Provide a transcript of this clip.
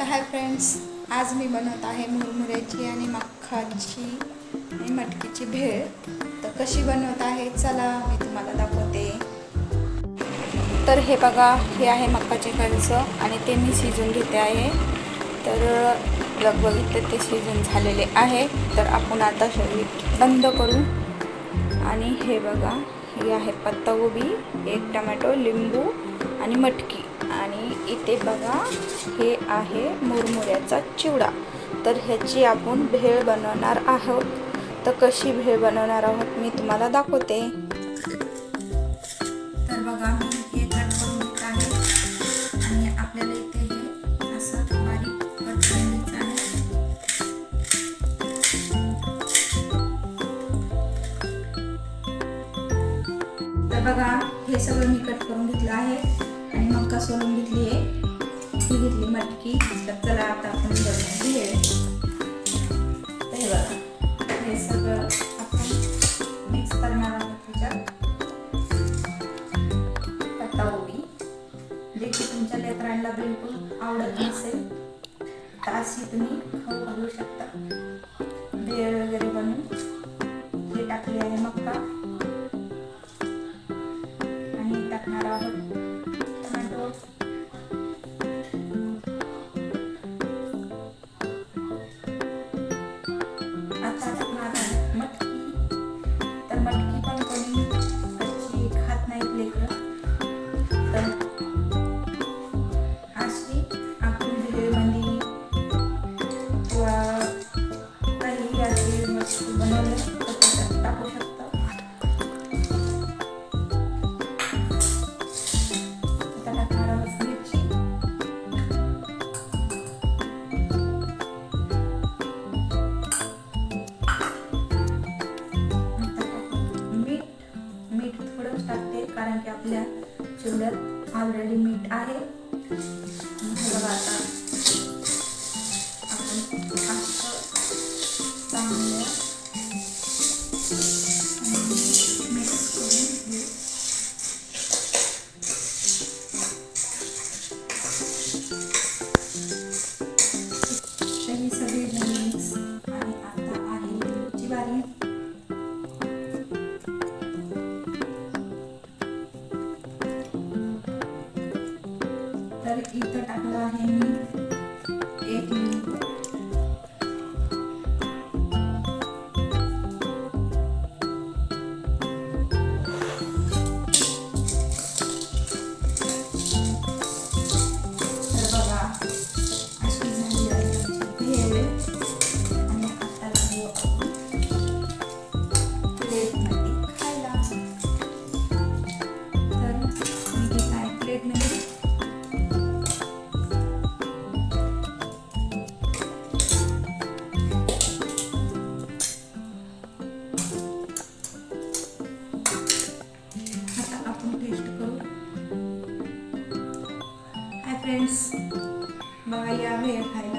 Hi friends, आज मी बनवत आहे मुरमुऱ्याची आणि मक्काची आणि मटकीची भेळ। तर कशी बनवत आहे चला मी तुम्हाला दाखवते। तर हे बघा, हे आहे मक्काचे कणस आणि ते मी शिजून घेते आहे। तर लगभग इथे ते शिजून झालेले आहे। तर आपण आता शरीर बंद करू। आणि हे बघा, ही आहे पत्तागोबी, एक टोमॅटो, लिंबू आणि मटकी। आणि इथे बघा, हे आहे मुरमुऱ्याचा चिवडा। तर ह्याची आपण भेळ बनवणार आहोत। तर कशी भेळ बनवणार आहोत मी तुम्हाला दाखवते। तर बघा, मी हे कट करून घेत आहे आणि आपल्याला इथे हे असं बारीक कट करायचं आहे। तर बघा, हे सगळं मी कट करून घेतलं आहे आणि मक्का सोलून घेतली आहे, ही घेतली मटकी। तर चला आता आपण बनवून घेऊया। हे बघा, हे सगळं आपण मिक्स करणार आहोत। त्याच्यात पत्तागोबी, जे की तुमच्या लेकरांना बिलकुल आवडत नसेल तर अशी तुम्ही खाऊ घालू शकता। भेळ वगैरे बनवून हे टाकले आहे मक्का आणि टाकणार आहोत टोमॅटो, आता टाकणार आहे मटकी। तर मटकी पण कोणी कच्ची खात नाहीत लेकरं, तर अशी आपण भेळमध्ये किंवा काही अशी वस्तू बनवल्या तर त्याच्यात टाकू शकता। आता टाकणार आहोत मिरची, मीठ थोडंच टाकते कारण की आपल्या चिवड्यात ऑलरेडी मीठ आहे। बघा, आता आपण असं चांगलं मिक्स करून घेऊ। ही सगळी मिक्स आणि आता आहे लिंबूची बारी। तर इथं टाकलं आहे मी एक लिंबू, तर बघा अशी झाली आहे भेळ। आणि आता लागू आपण प्लेटमध्ये खायला। तर मी घेत आहे प्लेटमध्ये। हाय फ्रेंड्स, बघा या भेळ खायला।